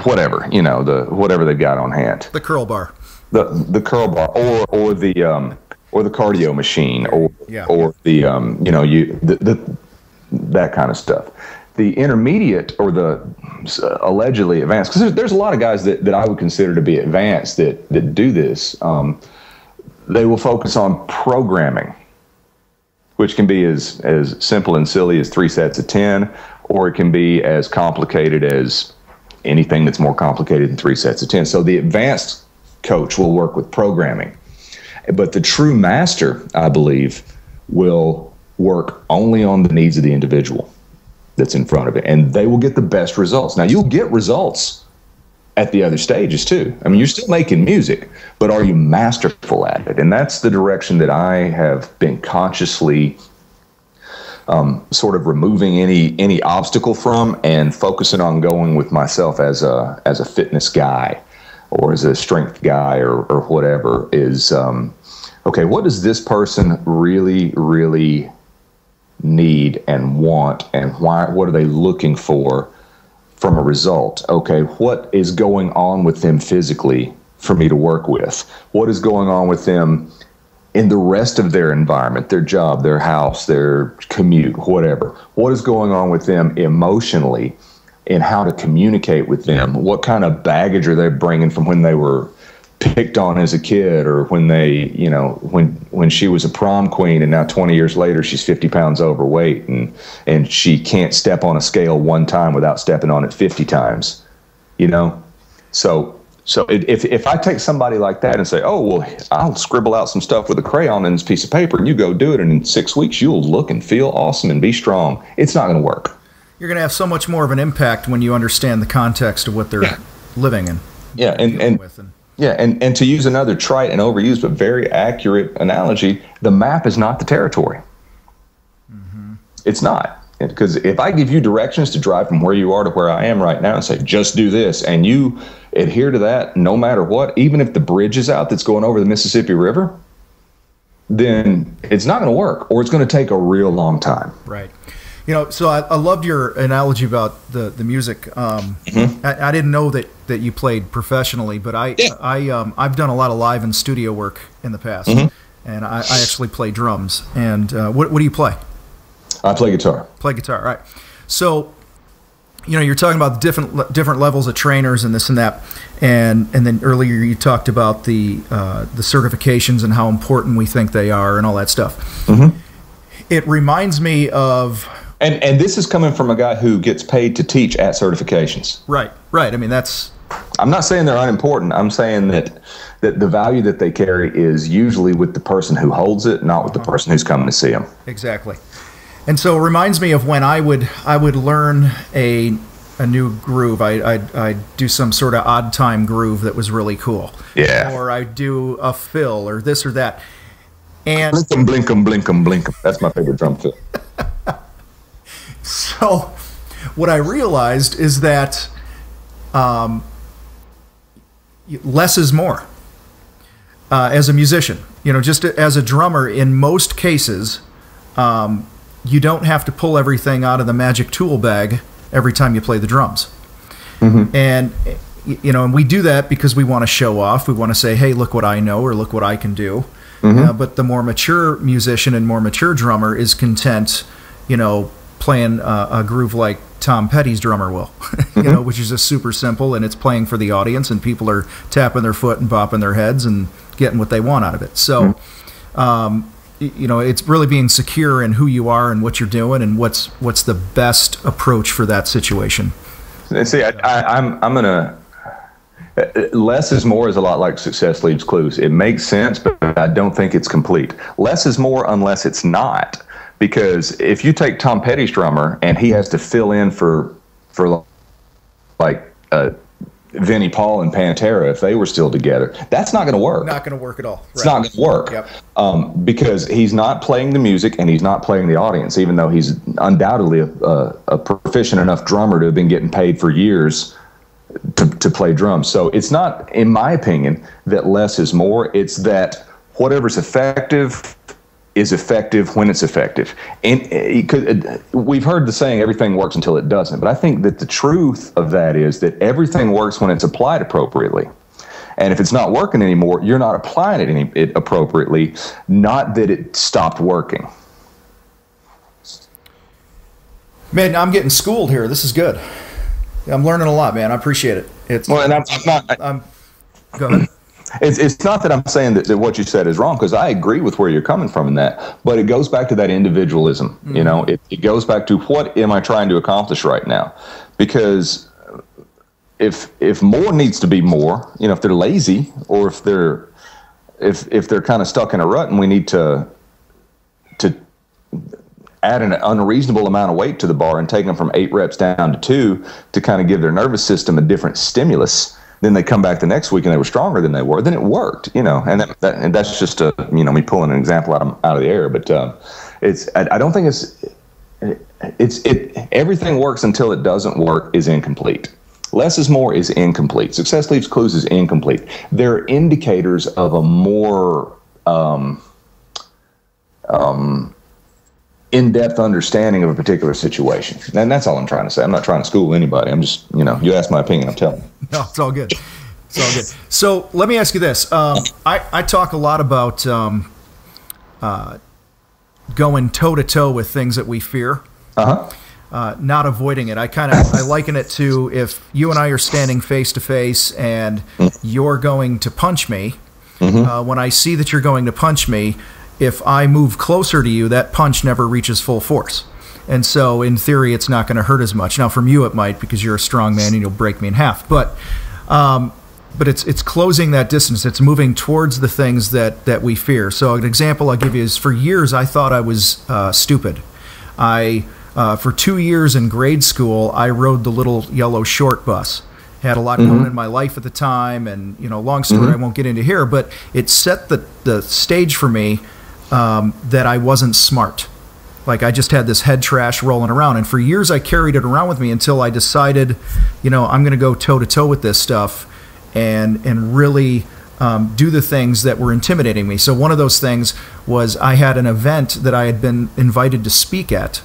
whatever, you know, whatever they've got on hand. The curl bar. The curl bar, or the cardio machine, or the you know, that kind of stuff. The intermediate, or the allegedly advanced, because there's a lot of guys that I would consider to be advanced that do this. They will focus on programming which can be as simple and silly as 3 sets of 10, or it can be as complicated as anything that's more complicated than 3 sets of 10. So the advanced coach will work with programming. But the true master, I believe, will work only on the needs of the individual that's in front of it, and they will get the best results. Now, you'll get results at the other stages too. I mean, you're still making music, but are you masterful at it? And that's the direction that I have been consciously sort of removing any obstacle from, and focusing on going with myself as a fitness guy, or as a strength guy, or whatever, is okay, what does this person really need and want, and why? What are they looking for from a result? Okay, what is going on with them physically for me to work with? What is going on with them in the rest of their environment, their job, their house, their commute, whatever? What is going on with them emotionally, and how to communicate with them? What kind of baggage are they bringing from when they were picked on as a kid, or when they, you know, when she was a prom queen and now 20 years later she's 50 pounds overweight, and she can't step on a scale one time without stepping on it 50 times, you know? So if I take somebody like that and say, oh, well, I'll scribble out some stuff with a crayon and this piece of paper, and you go do it, and in 6 weeks you'll look and feel awesome and be strong, it's not going to work. You're going to have so much more of an impact when you understand the context of what they're living in. Yeah, and to use another trite and overused but very accurate analogy, the map is not the territory. Mm-hmm. It's not. Because if I give you directions to drive from where you are to where I am right now and say, just do this, and you adhere to that no matter what, even if the bridge is out that's going over the Mississippi River, then it's not going to work, or it's going to take a real long time. Right. You know, so I loved your analogy about the music. Mm-hmm. I didn't know that you played professionally, but I've done a lot of live and studio work in the past, mm-hmm. and I actually play drums. And what do you play? I play guitar. Play guitar, right? So, you know, you're talking about the different levels of trainers and this and that, and then earlier you talked about the certifications and how important we think they are and all that stuff. Mm-hmm. It reminds me of. And this is coming from a guy who gets paid to teach at certifications. Right. I mean, that's. I'm not saying they're unimportant. I'm saying that the value that they carry is usually with the person who holds it, not with the person who's coming to see them. Exactly. And so it reminds me of when I would learn a new groove. I'd do some sort of odd time groove that was really cool. Yeah. Or I'd do a fill or this or that. And blinkum, blinkum, blinkum, blinkum. That's my favorite drum fill. So what I realized is that less is more as a musician. You know, just as a drummer, in most cases, you don't have to pull everything out of the magic tool bag every time you play the drums. Mm-hmm. And, you know, and we do that because we want to show off. We want to say, hey, look what I know, or look what I can do. Mm-hmm. But the more mature musician and more mature drummer is content, you know, playing a groove like Tom Petty's drummer will, you know, which is just super simple, and it's playing for the audience, and people are tapping their foot and bopping their heads and getting what they want out of it. So, you know, it's really being secure in who you are and what you're doing, and what's the best approach for that situation. See, I'm gonna. Less is more is a lot like success leaves clues. It makes sense, but I don't think it's complete. Less is more unless it's not. Because if you take Tom Petty's drummer and he has to fill in for like Vinnie Paul and Pantera, if they were still together, that's not going to work. Not going to work at all. It's not going to work. Yep. Because he's not playing the music and he's not playing the audience, even though he's undoubtedly a proficient enough drummer to have been getting paid for years to play drums. So it's not, in my opinion, that less is more. It's that whatever's effective is effective when it's effective. And we've heard the saying, everything works until it doesn't. But I think that the truth of that is that everything works when it's applied appropriately. And if it's not working anymore, you're not applying it appropriately, not that it stopped working. Man, I'm getting schooled here. This is good. I'm learning a lot, man. I appreciate it. Well, and I'm not. Go ahead. It's not that I'm saying that what you said is wrong, because I agree with where you're coming from in that, but it goes back to that individualism. You know, it goes back to what am I trying to accomplish right now? Because if more needs to be more, you know, if they're lazy or if they're kind of stuck in a rut and we need to add an unreasonable amount of weight to the bar and take them from 8 reps down to 2 to kind of give their nervous system a different stimulus, then they come back the next week and they were stronger than they were, then it worked, you know, and that's just me pulling an example out of the air, but I don't think everything works until it doesn't work is incomplete. Less is more is incomplete. Success leaves clues is incomplete. They're indicators of a more in-depth understanding of a particular situation. And that's all I'm trying to say. I'm not trying to school anybody. I'm just, you asked my opinion, I'm telling you. No, it's all good. It's all good. So let me ask you this. I talk a lot about going toe-to-toe with things that we fear. Not avoiding it. I liken it to if you and I are standing face-to-face and you're going to punch me, when I see that you're going to punch me, if I move closer to you, that punch never reaches full force. And so, in theory, it's not going to hurt as much. Now, from you, it might, because you're a strong man and you'll break me in half. But it's closing that distance. It's moving towards the things that we fear. So, an example I'll give you is, for years, I thought I was stupid. For 2 years in grade school, I rode the little yellow short bus. Had a lot going on in my life at the time, and long story I won't get into here, but it set the stage for me that I wasn't smart. Like, I just had this head trash rolling around, and for years I carried it around with me until I decided, I'm going to go toe-to-toe with this stuff and really do the things that were intimidating me. So one of those things was I had an event that I had been invited to speak at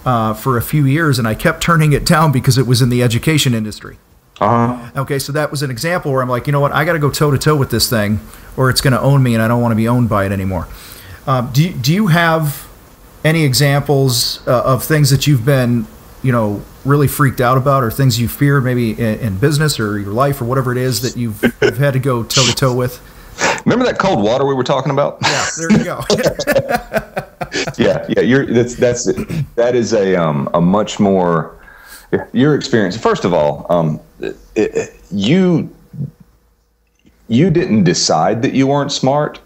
for a few years, and I kept turning it down because it was in the education industry. Okay, so that was an example where I'm like, you know what, I got to go toe-to-toe with this thing, or it's going to own me, and I don't want to be owned by it anymore. Do you have any examples of things that you've been, really freaked out about, or things you fear maybe in business or your life or whatever it is that you've had to go toe-to-toe with? Remember that cold water we were talking about? Yeah, there you go. That is a much more your experience. First of all, you didn't decide that you weren't smart.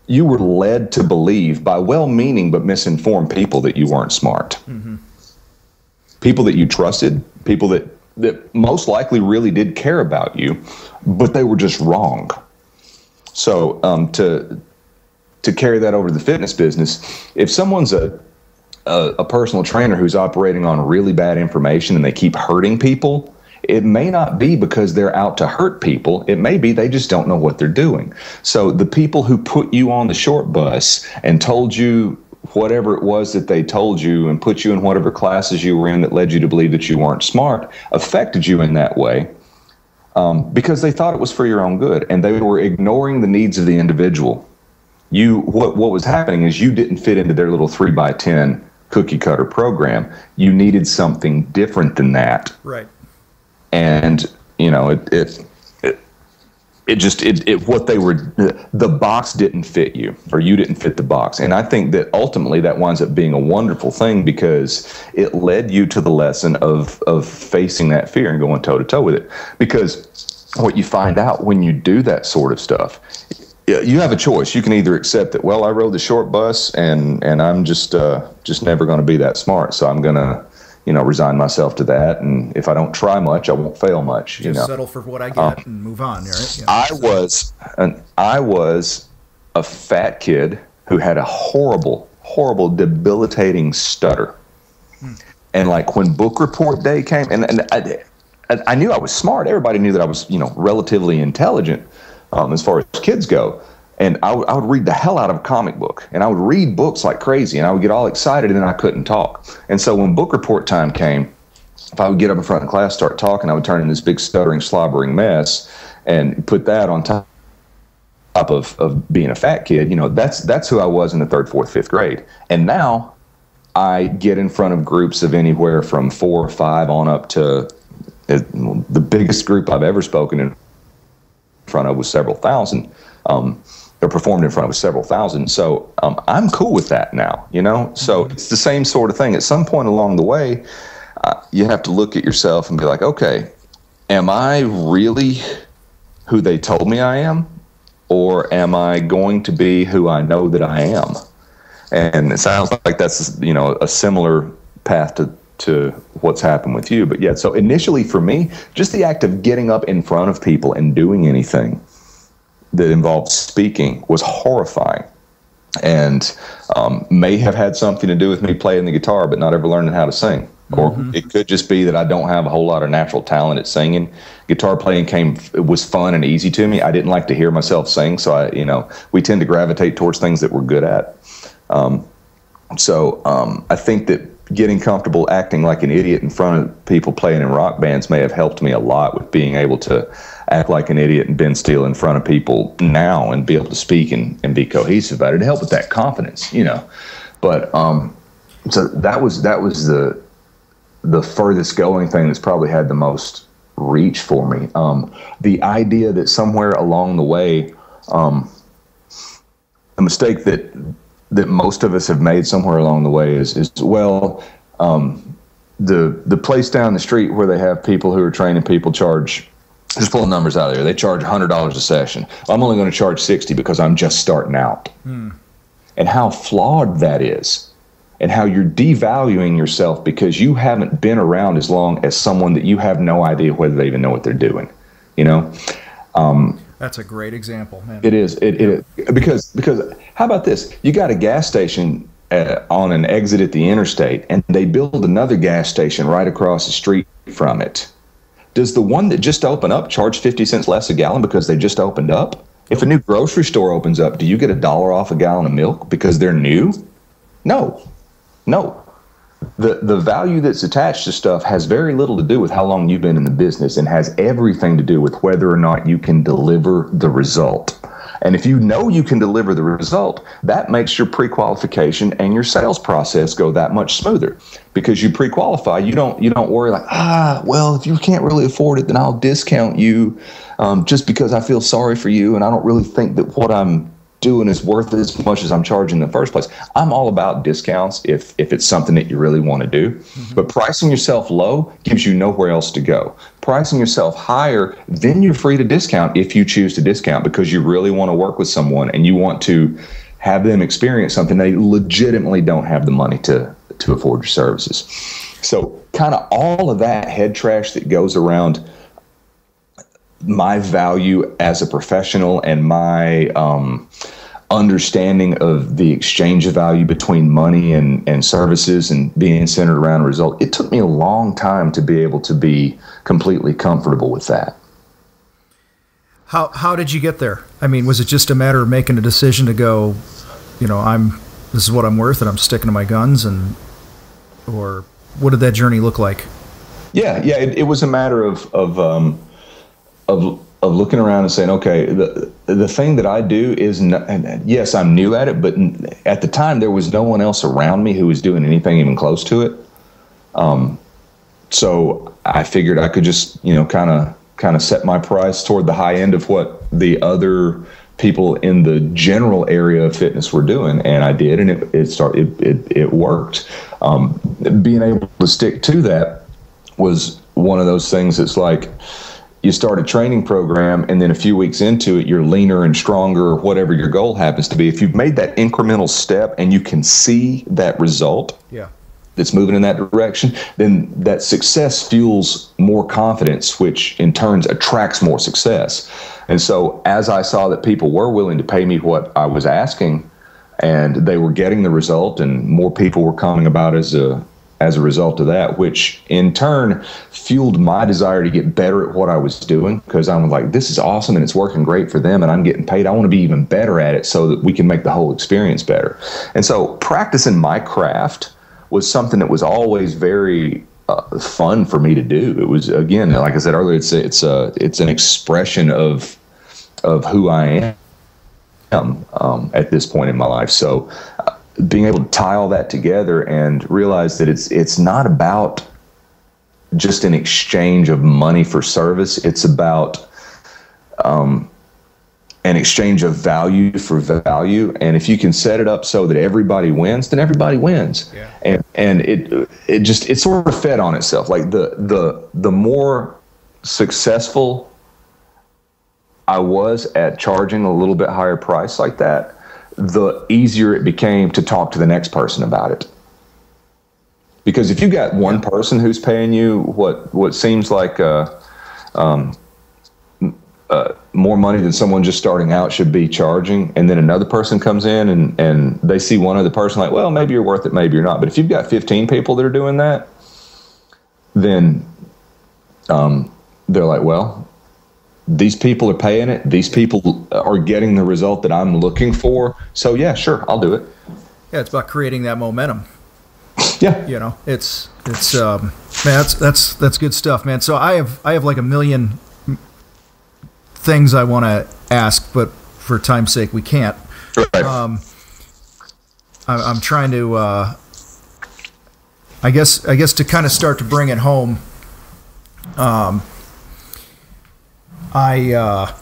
You were led to believe by well-meaning but misinformed people that you weren't smart. People that you trusted, people that most likely really did care about you, but they were just wrong. So to carry that over to the fitness business, if someone's a personal trainer who's operating on really bad information and they keep hurting people, it may not be because they're out to hurt people. It may be they just don't know what they're doing. So the people who put you on the short bus and told you whatever it was that they told you and put you in whatever classes you were in that led you to believe that you weren't smart affected you in that way because they thought it was for your own good, and they were ignoring the needs of the individual. What was happening is you didn't fit into their little 3x10 cookie cutter program. You needed something different than that. Right. And what they were, the box didn't fit you, or you didn't fit the box. And I think that ultimately that winds up being a wonderful thing because it led you to the lesson of facing that fear and going toe to toe with it. Because what you find out when you do that sort of stuff, you have a choice. You can either accept that, well, I rode the short bus and I'm just never going to be that smart. So I'm going to, resign myself to that. And if I don't try much, I won't fail much. Just settle for what I get and move on. Right? Yeah. I was a fat kid who had a horrible, debilitating stutter. And like when book report day came, and I knew I was smart. Everybody knew that I was, relatively intelligent as far as kids go. And I would read the hell out of a comic book, and I would read books like crazy, and I would get all excited, and then I couldn't talk. And so when book report time came, if I would get up in front of class, start talking, I would turn in this big stuttering, slobbering mess, and put that on top of being a fat kid. That's who I was in the 3rd, 4th, 5th grade. And now I get in front of groups of anywhere from 4 or 5 on up to the biggest group I've ever spoken in front of was several thousand, or performed in front of was several thousand. So I'm cool with that now, you know? So it's the same sort of thing. At some point along the way, you have to look at yourself and be like, okay, am I really who they told me I am? Or am I going to be who I know that I am? And it sounds like that's, you know, a similar path to what's happened with you. But yeah, so initially for me, just the act of getting up in front of people and doing anything that involved speaking was horrifying, and may have had something to do with me playing the guitar but not ever learning how to sing. Or it could just be that I don't have a whole lot of natural talent at singing. Guitar playing was fun and easy to me. I didn't like to hear myself sing, so we tend to gravitate towards things that we're good at. I think that getting comfortable acting like an idiot in front of people playing in rock bands may have helped me a lot with being able to act like an idiot and bend steel in front of people now and be able to speak and be cohesive about it. It helped with that confidence, you know. But so that was the furthest going thing that's probably had the most reach for me. The idea that somewhere along the way, a mistake that most of us have made somewhere along the way is the place down the street where they have people who are training people charge, just pulling numbers out of there, they charge $100 a session. I'm only going to charge $60 because I'm just starting out. And how flawed that is, and how you're devaluing yourself because you haven't been around as long as someone that you have no idea whether they even know what they're doing, you know? That's a great example, man. It is. Because how about this? You got a gas station on an exit at the interstate, and they build another gas station right across the street from it. Does the one that just opened up charge 50 cents less a gallon because they just opened up? If a new grocery store opens up, do you get $1 off a gallon of milk because they're new? No. The value that's attached to stuff has very little to do with how long you've been in the business, and has everything to do with whether or not you can deliver the result. And if you know you can deliver the result, that makes your pre-qualification and your sales process go that much smoother, because you pre-qualify. You don't worry like, well, if you can't really afford it, then I'll discount you just because I feel sorry for you, and I don't really think that what I'm doing is worth as much as I'm charging in the first place. I'm all about discounts if it's something that you really want to do. But pricing yourself low gives you nowhere else to go. Pricing yourself higher, then you're free to discount if you choose to discount, because you really want to work with someone and you want to have them experience something they legitimately don't have the money to afford your services. So kind of all of that head trash that goes around my value as a professional and my understanding of the exchange of value between money and services and being centered around a result, it took me a long time to be able to be completely comfortable with that. How did you get there? I mean, was it just a matter of making a decision to go, this is what I'm worth and I'm sticking to my guns, or what did that journey look like? Yeah, it was a matter of looking around and saying, okay, the thing that I do is, yes, I'm new at it, but at the time there was no one else around me who was doing anything even close to it. So I figured I could just, kind of set my price toward the high end of what the other people in the general area of fitness were doing, and I did, and it worked. Being able to stick to that was one of those things that's like, you start a training program, and then a few weeks into it, you're leaner and stronger, or whatever your goal happens to be. If you've made that incremental step and you can see that result that's moving in that direction, then that success fuels more confidence, which in turn attracts more success. And so as I saw that people were willing to pay me what I was asking, and they were getting the result, and more people were coming about as a result of that, which in turn fueled my desire to get better at what I was doing, because I'm like, this is awesome and it's working great for them and I'm getting paid. I want to be even better at it so that we can make the whole experience better. And so practicing my craft was something that was always very fun for me to do. It was, again, like I said earlier, it's an expression of who I am at this point in my life. So being able to tie all that together and realize that it's not about just an exchange of money for service. It's about an exchange of value for value. And if you can set it up so that everybody wins, then everybody wins. Yeah. And it sort of fed on itself. Like the more successful I was at charging a little bit higher price like that, the easier it became to talk to the next person about it. Because if you got one person who's paying you what seems like more money than someone just starting out should be charging, and then another person comes in and they see one other person like, well, maybe you're worth it, maybe you're not. But if you've got 15 people that are doing that, then they're like, well, these people are paying it. These people are getting the result that I'm looking for. So yeah, sure, I'll do it. Yeah, it's about creating that momentum. Yeah, you know, it's man, that's good stuff, man. So I have like a million things I want to ask, but for time's sake, we can't. Right. I'm trying to, I guess to kind of start to bring it home. I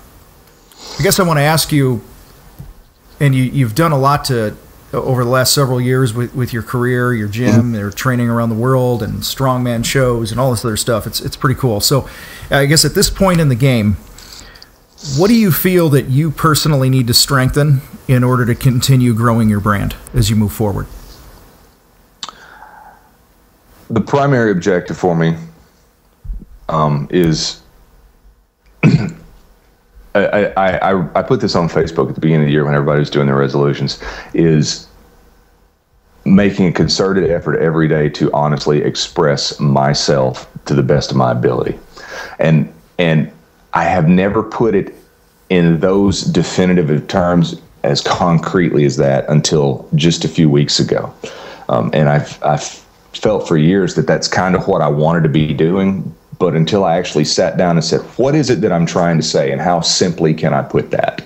guess I want to ask you, and you've done a lot to over the last several years with your career, your gym, your training around the world, and strongman shows, and all this other stuff. It's pretty cool. So, I guess at this point in the game, what do you feel that you personally need to strengthen in order to continue growing your brand as you move forward? The primary objective for me is I put this on Facebook at the beginning of the year when everybody was doing their resolutions, is making a concerted effort every day to honestly express myself to the best of my ability. And I have never put it in those definitive terms as concretely as that until just a few weeks ago. And I've felt for years that that's kind of what I wanted to be doing, but until I actually sat down and said, what is it that I'm trying to say, and how simply can I put that?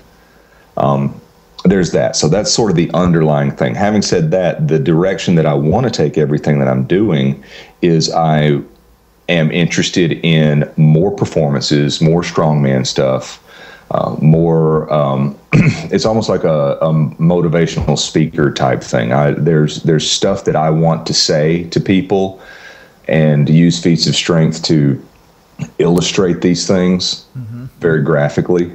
There's that. So that's sort of the underlying thing. Having said that, the direction that I want to take everything that I'm doing is I am interested in more performances, more strongman stuff, more, it's almost like a motivational speaker type thing. There's stuff that I want to say to people and use feats of strength to illustrate these things very graphically.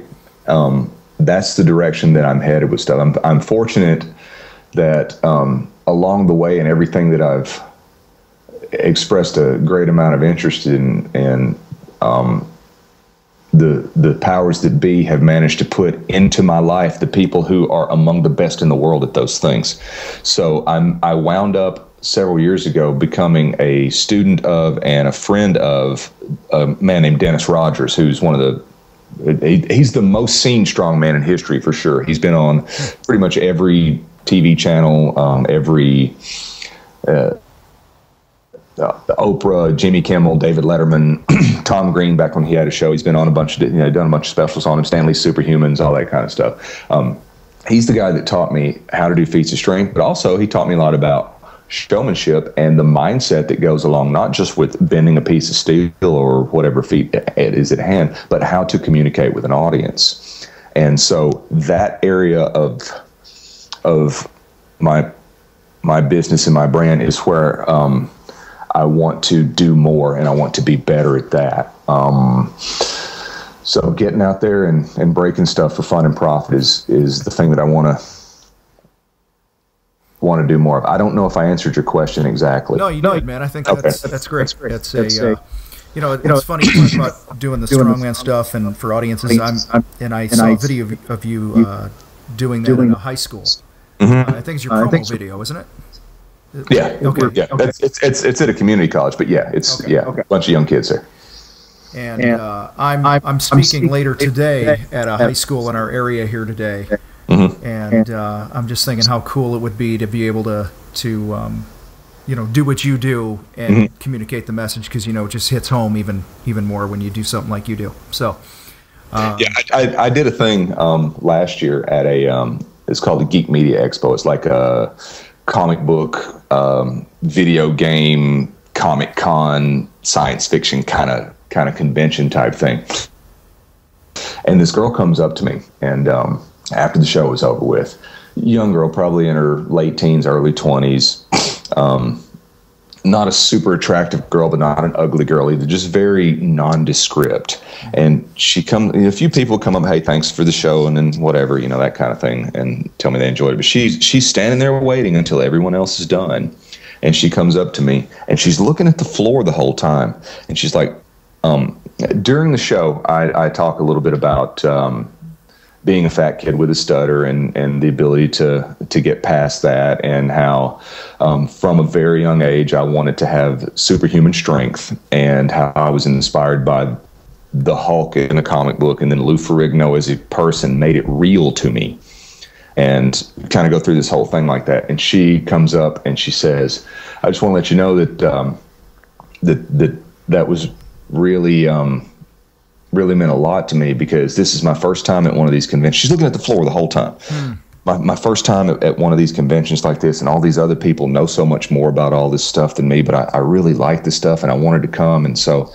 That's the direction that I'm headed with stuff. I'm fortunate that along the way and everything that I've expressed a great amount of interest in, and the powers that be have managed to put into my life the people who are among the best in the world at those things. So I wound up several years ago becoming a student of and a friend of a man named Dennis Rogers, who's he's the most seen strongman in history for sure. He's been on pretty much every TV channel, every Oprah, Jimmy Kimmel, David Letterman, Tom Green back when he had a show. He's been on a bunch of, done a bunch of specials on him, Stanley's Superhumans, all that kind of stuff. He's the guy that taught me how to do feats of strength, but also he taught me a lot about showmanship and the mindset that goes along, not just with bending a piece of steel or whatever feat it is at hand, but how to communicate with an audience. And so that area of my business and my brand is where I want to do more, and I want to be better at that. So getting out there and breaking stuff for fun and profit is the thing that I want to do more of. I don't know if I answered your question exactly. No, you did, man. I think that's great. That's a it's funny you talk about doing the strongman stuff and for audiences. I saw a video of you doing that in a high school. I think it's your promo video, isn't it? Yeah. Okay. Yeah. Okay. It's at a community college, but yeah, it's a bunch of young kids there. And I'm speaking later today at a high school in our area here today. And I'm just thinking how cool it would be to be able to do what you do and communicate the message, because it just hits home even more when you do something like you do. So I did a thing last year at it's called the Geek Media Expo. It's like a comic book, video game, Comic Con, science fiction kind of convention type thing. And this girl comes up to me, and after the show was over with, young girl, probably in her late teens, early 20s, not a super attractive girl, but not an ugly girl either, just very nondescript. And a few people come up, hey, thanks for the show, and then whatever, that kind of thing, and tell me they enjoyed it. But she's standing there waiting until everyone else is done. And she comes up to me, and she's looking at the floor the whole time. And she's like, during the show, I talk a little bit about being a fat kid with a stutter and the ability to get past that, and how from a very young age I wanted to have superhuman strength, and how I was inspired by the Hulk in a comic book, and then Lou Ferrigno as a person made it real to me, and kind of go through this whole thing like that. And she comes up and she says, I just want to let you know that that was really really meant a lot to me, because this is my first time at one of these conventions. She's looking at the floor the whole time. My first time at one of these conventions like this, and all these other people know so much more about all this stuff than me, but I really like this stuff, and I wanted to come, and so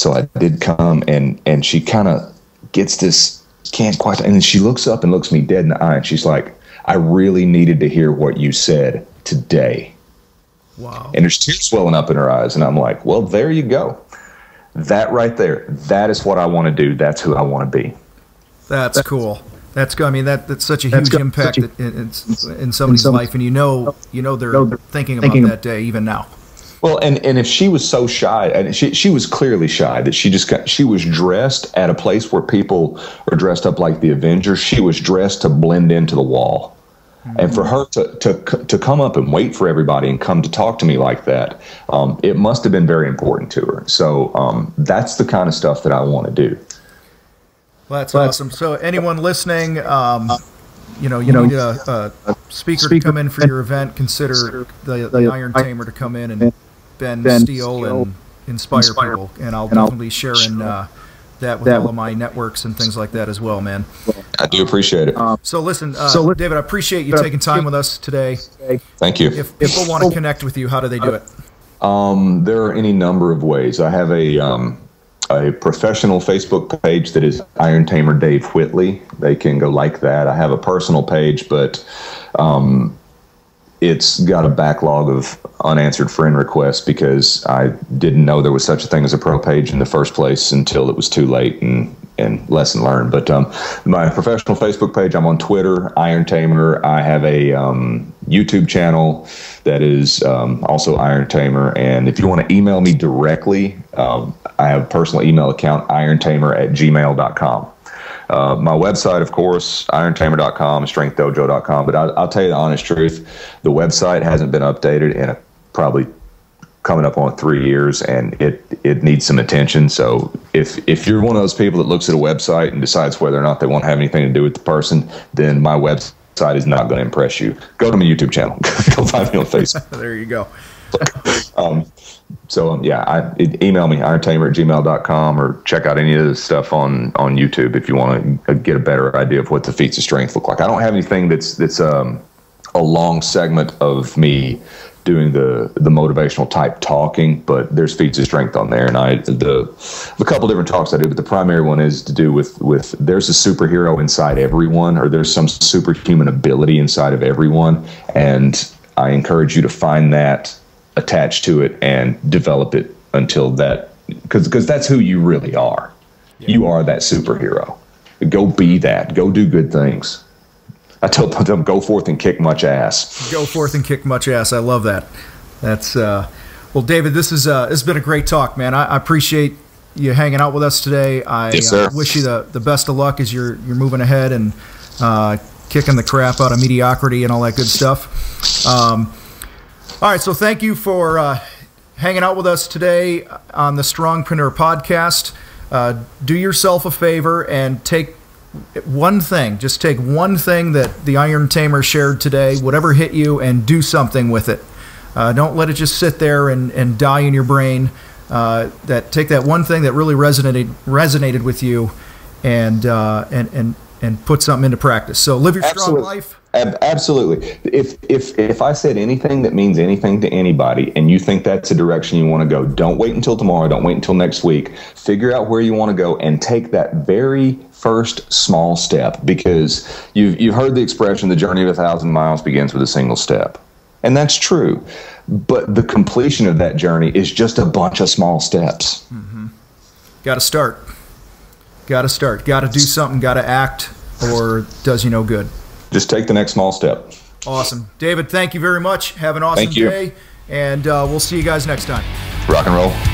I did come. And she kind of gets this, can't quite, and then she looks up and looks me dead in the eye, and she's like, I really needed to hear what you said today. Wow. And there's tears welling up in her eyes, and I'm like, well, there you go. That right there, that is what I want to do. That's who I want to be. That's cool. That's good. I mean, that's such a huge impact in somebody's life, and they're thinking about that day even now. Well, and if she was so shy, and she was clearly shy, that she was dressed at a place where people are dressed up like the Avengers. She was dressed to blend into the wall. And for her to come up and wait for everybody and come to talk to me like that, it must have been very important to her. So that's the kind of stuff that I want to do. Well, that's awesome. So anyone listening, you need a speaker to come in for your event, consider the Iron Tamer to come in and bend steel and inspire people. And I'll definitely share in that with all of my networks and things like that as well, man. I do appreciate it. So listen, David, I appreciate you taking time with us today. Thank you. If people want to connect with you, how do they do it? There are any number of ways. I have a professional Facebook page that is Iron Tamer Dave Whitley. They can go like that. I have a personal page, but it's got a backlog of unanswered friend requests, because I didn't know there was such a thing as a pro page in the first place until it was too late, and lesson learned. But my professional Facebook page, I'm on Twitter, Iron Tamer. I have a YouTube channel that is also Iron Tamer. And if you want to email me directly, I have a personal email account, irontamer@gmail.com. My website, of course, irontamer.com, strengthdojo.com. But I'll tell you the honest truth, the website hasn't been updated in probably coming up on 3 years, and it needs some attention. So if you're one of those people that looks at a website and decides whether or not they want to have anything to do with the person, then my website is not going to impress you. Go to my YouTube channel. Go find me on Facebook. There you go. Email me, irontamer@gmail.com, or check out any of the stuff on YouTube if you want to get a better idea of what the feats of strength look like. I don't have anything that's a long segment of me doing the motivational type talking, but there's feats of strength on there, and a couple different talks I do, but the primary one is to do with there's a superhero inside everyone, or there's some superhuman ability inside of everyone, and I encourage you to find that, attach to it, and develop it until that, because that's who you really are. Yeah. You are that superhero. Go be that. Go do good things. I tell them, go forth and kick much ass. Go forth and kick much ass. I love that. That's well, David, this has been a great talk, man. I appreciate you hanging out with us today. Yes, sir. Wish you the best of luck as you're moving ahead and kicking the crap out of mediocrity and all that good stuff. All right, so thank you for hanging out with us today on the Strongpreneur podcast. Do yourself a favor and take one thing. Just take one thing that the Iron Tamer shared today, whatever hit you, and do something with it. Don't let it just sit there and die in your brain. Take that one thing that really resonated with you, and and put something into practice. So live your strong Absolutely. life. Absolutely. If I said anything that means anything to anybody and you think that's a direction you want to go, don't wait until tomorrow. Don't wait until next week. Figure out where you want to go and take that very first small step, because you've heard the expression, the journey of 1,000 miles begins with a single step. And that's true. But the completion of that journey is just a bunch of small steps. Mm-hmm. Got to start. Got to start. Got to do something. Got to act, or it does you no good. Just take the next small step. Awesome. David, thank you very much. Have an awesome day, and we'll see you guys next time. Rock and roll.